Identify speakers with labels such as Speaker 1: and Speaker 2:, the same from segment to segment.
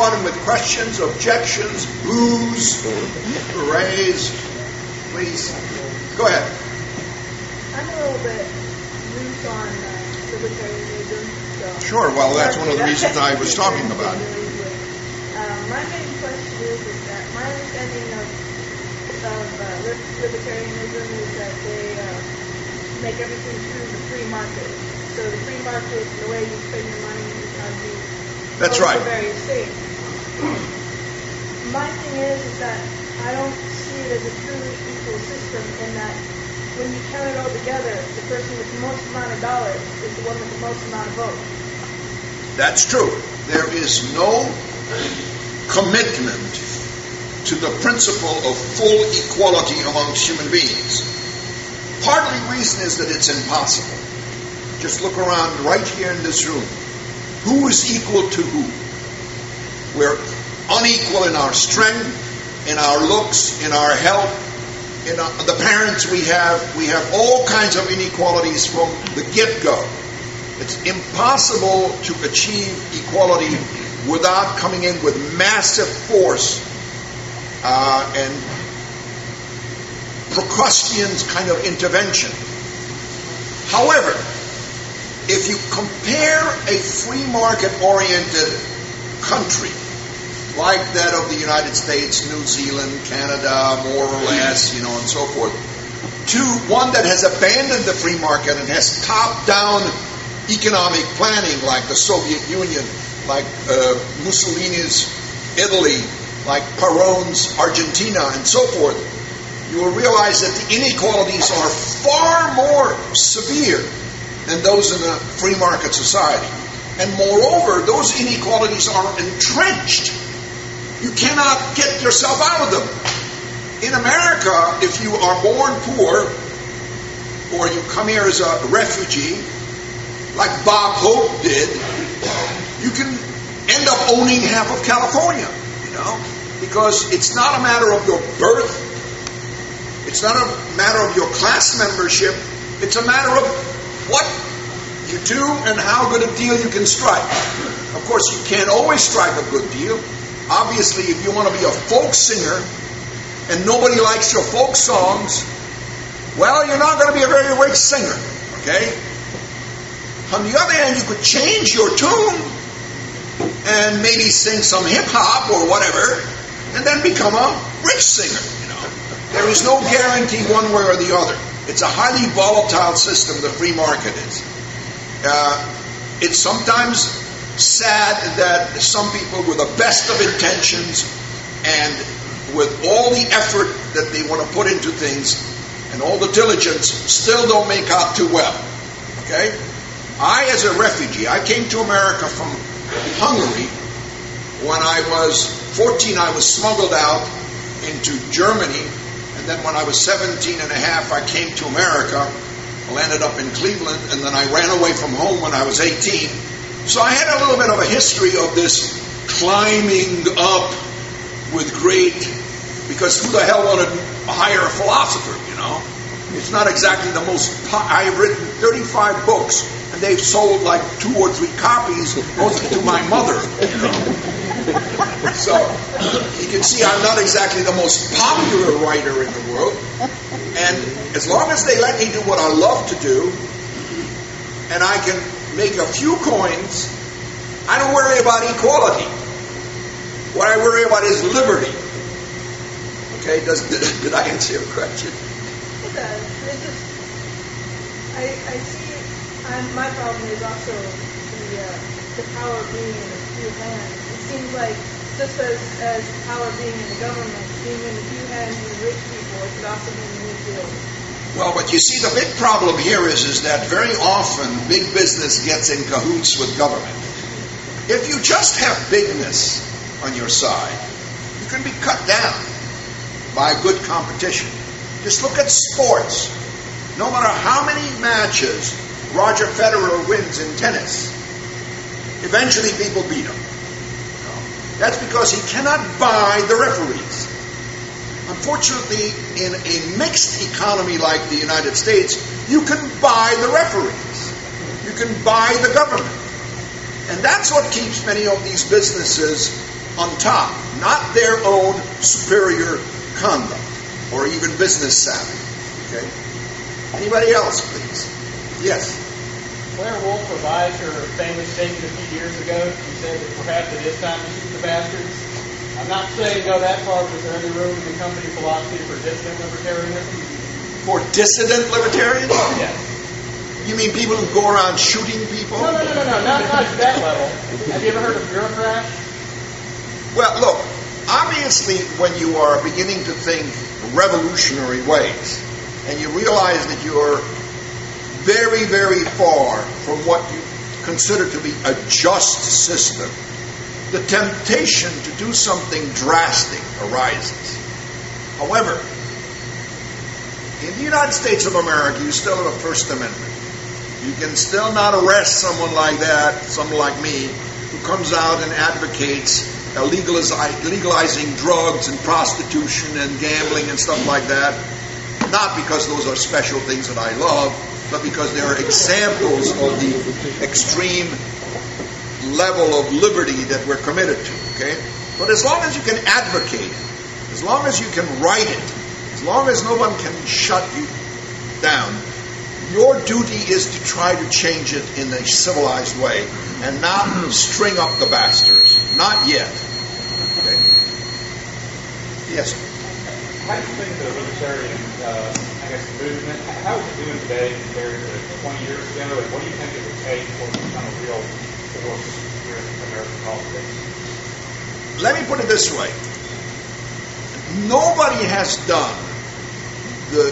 Speaker 1: anyone with questions, objections, boos, hoorays, please go ahead.
Speaker 2: I'm a little bit loose on libertarianism. So
Speaker 1: Sure, well, that's one of the reasons I was talking about it.
Speaker 2: My main question is that my understanding of libertarianism is that they make everything through the free market. So the free market, the way you spend your money is how you
Speaker 1: That's right.
Speaker 2: various things. My thing is that I don't see it as a truly equal system in that when you count it all together, the person with the most amount of dollars is the one with the most amount of votes.
Speaker 1: That's true. There is no commitment to the principle of full equality amongst human beings. Partly the reason is that it's impossible. Just look around right here in this room. Who is equal to who? We're unequal in our strength, in our looks, in our health, in the parents we have. We have all kinds of inequalities from the get-go. It's impossible to achieve equality without coming in with massive force and Procrustean kind of intervention. However, if you compare a free market-oriented country like that of the United States, New Zealand, Canada, more or less, and so forth, to one that has abandoned the free market and has top-down economic planning like the Soviet Union, like Mussolini's Italy, like Perón's Argentina, and so forth, you will realize that the inequalities are far more severe than those in a free market society. And moreover, those inequalities are entrenched. You cannot get yourself out of them. In America, if you are born poor, or you come here as a refugee, like Bob Hope did, you can end up owning half of California, because it's not a matter of your birth, it's not a matter of your class membership, it's a matter of what you do and how good a deal you can strike. Of course, you can't always strike a good deal. Obviously, if you want to be a folk singer and nobody likes your folk songs, well, you're not going to be a very rich singer, okay? On the other hand, you could change your tune and maybe sing some hip-hop or whatever and then become a rich singer, There is no guarantee one way or the other. It's a highly volatile system, the free market is. It's sometimes sad that some people with the best of intentions and with all the effort that they want to put into things and all the diligence still don't make out too well. Okay? I, as a refugee, I came to America from Hungary. When I was 14, I was smuggled out into Germany. And then when I was 17 and a half, I came to America. I landed up in Cleveland, and then I ran away from home when I was 18. So I had a little bit of a history of this climbing up with because who the hell wanted to hire a philosopher, It's not exactly the most... I've written 35 books, and they've sold like 2 or 3 copies, mostly to my mother, So, you can see I'm not exactly the most popular writer in the world. And as long as they let me do what I love to do, and I can make a few coins, I don't worry about equality. What I worry about is liberty. Okay, did I answer your question?
Speaker 2: It does. It's just, I see, my problem is also the power being in a few hands. It seems like just as power being in the government, being in a few hands of the rich people, it could also be manipulated.
Speaker 1: Well, but you see, the big problem here is that very often big business gets in cahoots with government. If you just have bigness on your side, you can be cut down by good competition. Just look at sports. No matter how many matches Roger Federer wins in tennis, eventually people beat him. That's because he cannot buy the referees. Unfortunately, in a mixed economy like the United States, you can buy the referees. You can buy the government. And that's what keeps many of these businesses on top, not their own superior conduct or even business savvy. Okay? Anybody else, please? Yes.
Speaker 3: Claire Wolfe revised her famous statement a few years ago. She said that perhaps it is time to shoot the bastards. I'm not saying go that far, but is there any room in the company philosophy for dissident libertarianism?
Speaker 1: For dissident libertarians?
Speaker 3: Yes.
Speaker 1: You mean people who go around shooting people?
Speaker 3: No, not to that level. Have you ever heard of bureaucrats?
Speaker 1: Well, look, obviously when you are beginning to think revolutionary ways, and you realize that you're very, very far from what you consider to be a just system, the temptation to do something drastic arises. However, in the United States of America, you still have a First Amendment. You can still not arrest someone like that, someone like me, who comes out and advocates legalizing drugs and prostitution and gambling and stuff like that. Not because those are special things that I love, but because they are examples of the extreme level of liberty that we're committed to. Okay? But as long as you can advocate it, as long as you can write it, as long as no one can shut you down, your duty is to try to change it in a civilized way and not string up the bastards. Not yet. Okay? Yes.
Speaker 3: How do you think the libertarian, movement, how is it doing today compared to 20 years ago, and what do you think it would take for it to become a real force here in American politics?
Speaker 1: Let me put it this way. Nobody has done the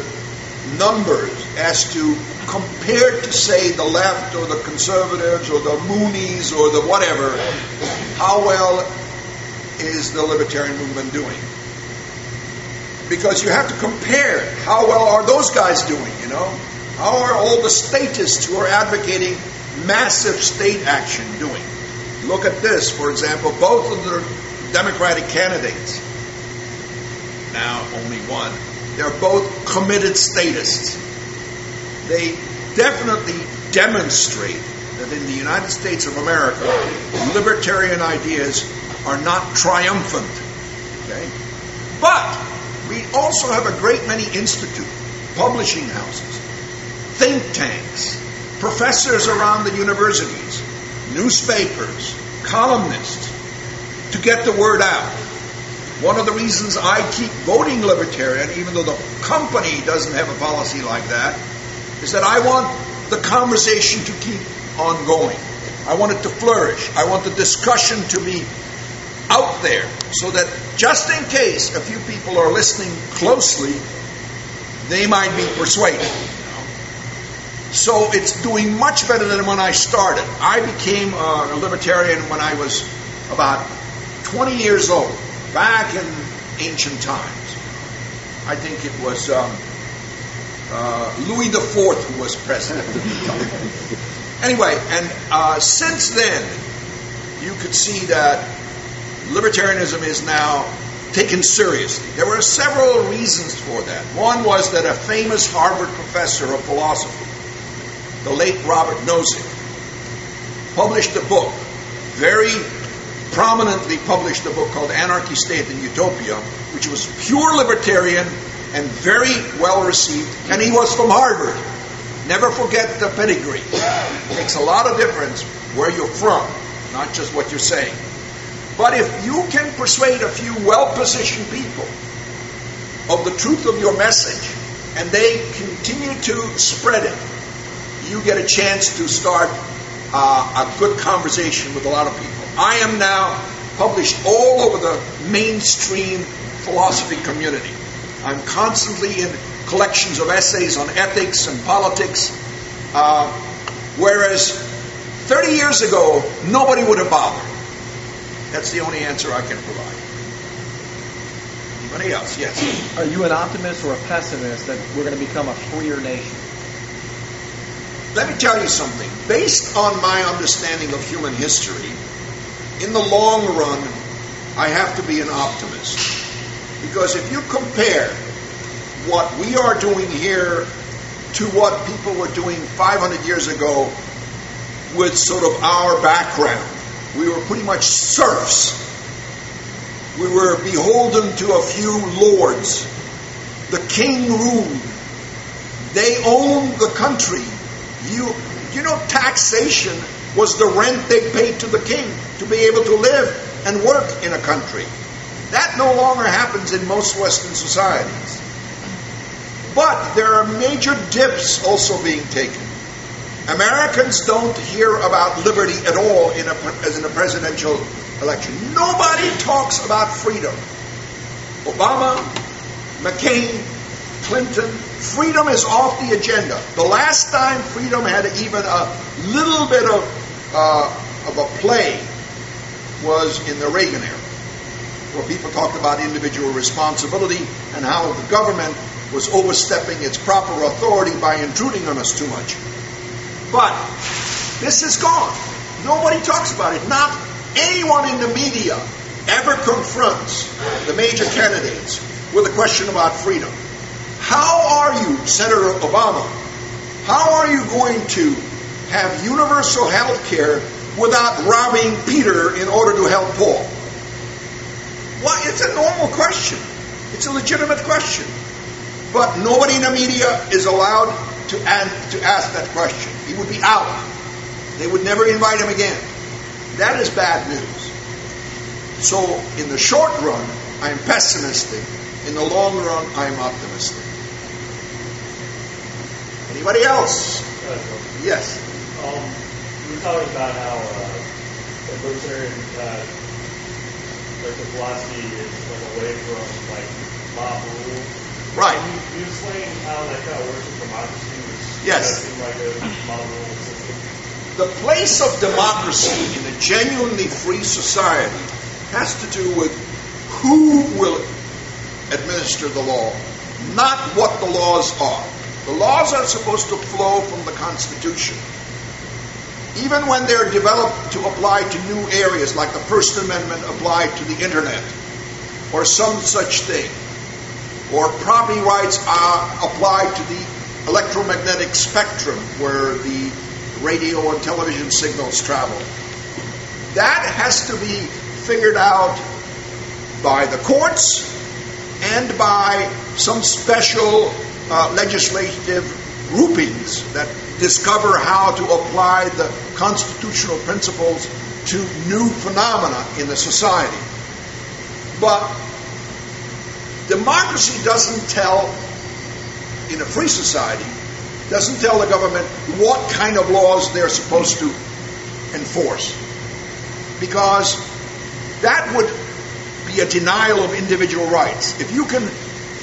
Speaker 1: numbers as to compared to, say, the left or the conservatives or the Moonies or the whatever, how well is the libertarian movement doing? Because you have to compare how well are those guys doing, you know? How are all the statists who are advocating massive state action doing? Look at this, for example, both of the Democratic candidates, now only one, they're both committed statists. They definitely demonstrate that in the United States of America, libertarian ideas are not triumphant. Okay? But we also have a great many institutes, publishing houses, think tanks, professors around the universities, newspapers, columnists, to get the word out. One of the reasons I keep voting libertarian, even though the company doesn't have a policy like that, is that I want the conversation to keep on going. I want it to flourish. I want the discussion to be out there so that just in case a few people are listening closely, they might be persuaded. So it's doing much better than when I started. I became a libertarian when I was about 20 years old, back in ancient times. I think it was Louis IV who was president. Anyway, and since then, you could see that libertarianism is now taken seriously. There were several reasons for that. One was that a famous Harvard professor of philosophy, the late Robert Nozick, published a book, very prominently published a book called Anarchy, State, and Utopia, which was pure libertarian and very well received, and he was from Harvard. Never forget the pedigree. It makes a lot of difference where you're from, not just what you're saying. But if you can persuade a few well-positioned people of the truth of your message, and they continue to spread it, you get a chance to start a good conversation with a lot of people. I am now published all over the mainstream philosophy community. I'm constantly in collections of essays on ethics and politics, whereas 30 years ago, nobody would have bothered. That's the only answer I can provide. Anybody else? Yes.
Speaker 4: Are you an optimist or a pessimist that we're going to become a freer nation?
Speaker 1: Let me tell you something. Based on my understanding of human history, in the long run, I have to be an optimist. Because if you compare what we are doing here to what people were doing 500 years ago with sort of our background, we were pretty much serfs. We were beholden to a few lords. The king ruled. They owned the country. You know, taxation was the rent they paid to the king to be able to live and work in a country. That no longer happens in most Western societies. But there are major dips also being taken. Americans don't hear about liberty at all as in a presidential election. Nobody talks about freedom. Obama, McCain, Clinton, freedom is off the agenda. The last time freedom had even a little bit of a play was in the Reagan era, where people talked about individual responsibility and how the government was overstepping its proper authority by intruding on us too much. But this is gone. Nobody talks about it. Not anyone in the media ever confronts the major candidates with a question about freedom. How are you, Senator Obama, how are you going to have universal health care without robbing Peter in order to help Paul? Well, it's a normal question. It's a legitimate question. But nobody in the media is allowed to ask that question. He would be out. They would never invite him again. That is bad news. So, in the short run, I'm pessimistic. In the long run, I'm optimistic. Anybody else? Yes.
Speaker 5: You were talking about how the libertarian the philosophy is like away from like mob rule.
Speaker 1: Right.
Speaker 5: Can you explain how that kind of works with democracy?
Speaker 1: Yes.
Speaker 5: Does seem like a mob rule system.
Speaker 1: The place of democracy in a genuinely free society has to do with who will administer the law, not what the laws are. The laws are supposed to flow from the Constitution. Even when they're developed to apply to new areas, like the First Amendment applied to the Internet, or some such thing, or property rights are applied to the electromagnetic spectrum where the radio and television signals travel. That has to be figured out by the courts and by some special legislative groupings that discover how to apply the constitutional principles to new phenomena in the society. But democracy doesn't tell, in a free society, doesn't tell the government what kind of laws they're supposed to enforce. Because that would be a denial of individual rights. If you can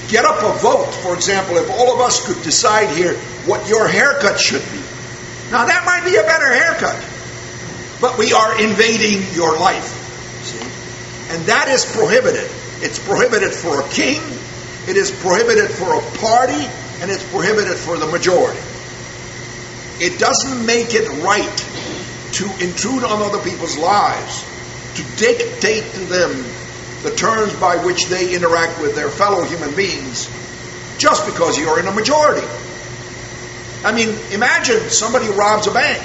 Speaker 1: get up a vote, for example, if all of us could decide here what your haircut should be. Now that might be a better haircut, but we are invading your life. See? And that is prohibited. It's prohibited for a king, it is prohibited for a party, and it's prohibited for the majority. It doesn't make it right to intrude on other people's lives, to dictate to them the terms by which they interact with their fellow human beings, just because you're in a majority. I mean, imagine somebody robs a bank,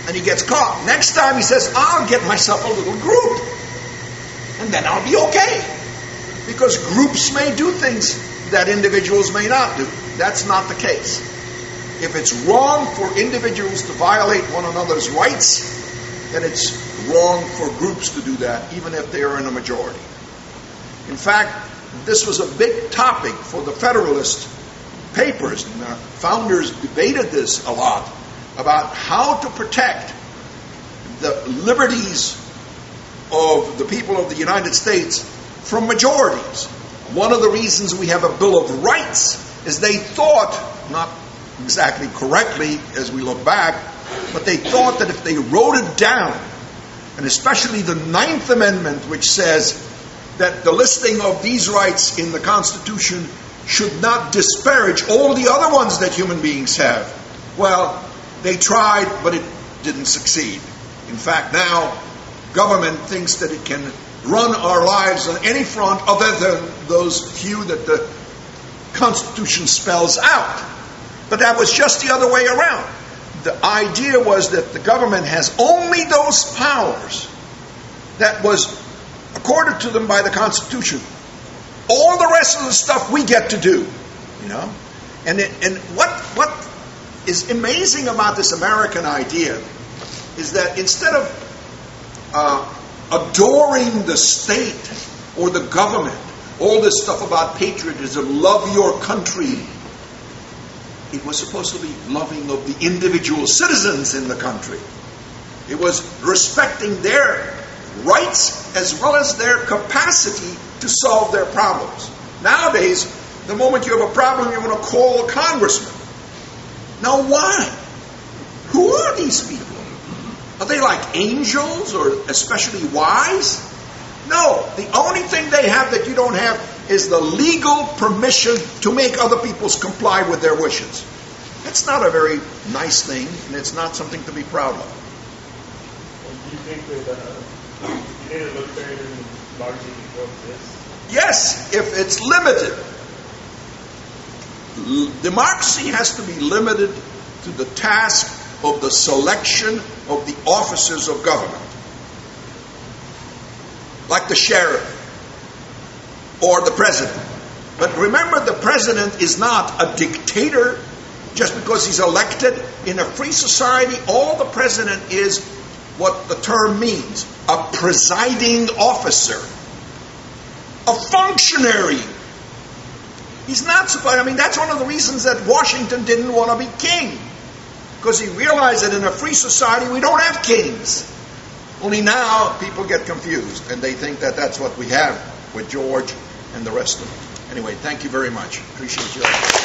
Speaker 1: and he gets caught. Next time he says, I'll get myself a little group, and then I'll be okay. Because groups may do things that individuals may not do. That's not the case. If it's wrong for individuals to violate one another's rights, then it's wrong for groups to do that, even if they are in a majority. In fact, this was a big topic for the Federalist Papers, and the founders debated this a lot, about how to protect the liberties of the people of the United States from majorities. One of the reasons we have a Bill of Rights is they thought, not exactly correctly as we look back, but they thought that if they wrote it down, and especially the 9th Amendment, which says that the listing of these rights in the Constitution should not disparage all the other ones that human beings have. Well, they tried, but it didn't succeed. In fact, now government thinks that it can run our lives on any front other than those few that the Constitution spells out. But that was just the other way around. The idea was that the government has only those powers that was accorded to them by the Constitution. All the rest of the stuff we get to do, you know. And what is amazing about this American idea is that instead of adoring the state or the government, all this stuff about patriotism, love your country, it was supposed to be loving of the individual citizens in the country. It was respecting their rights as well as their capacity to solve their problems. Nowadays, the moment you have a problem, you want to call a congressman. Now why? Who are these people? Are they like angels or especially wise? No, the only thing they have that you don't have is the legal permission to make other people comply with their wishes. That's not a very nice thing, and it's not something to be proud of.
Speaker 5: And do you think that libertarianism largely exists?
Speaker 1: Yes, if it's limited. Democracy has to be limited to the task of the selection of the officers of government. Like the sheriff or the president. But remember, the president is not a dictator just because he's elected. In a free society, all the president is what the term means, a presiding officer, a functionary. He's not supposed, that's one of the reasons that Washington didn't want to be king. Because he realized that in a free society we don't have kings. Only now people get confused and they think that that's what we have with George and the rest of them. Anyway, thank you very much. Appreciate you all.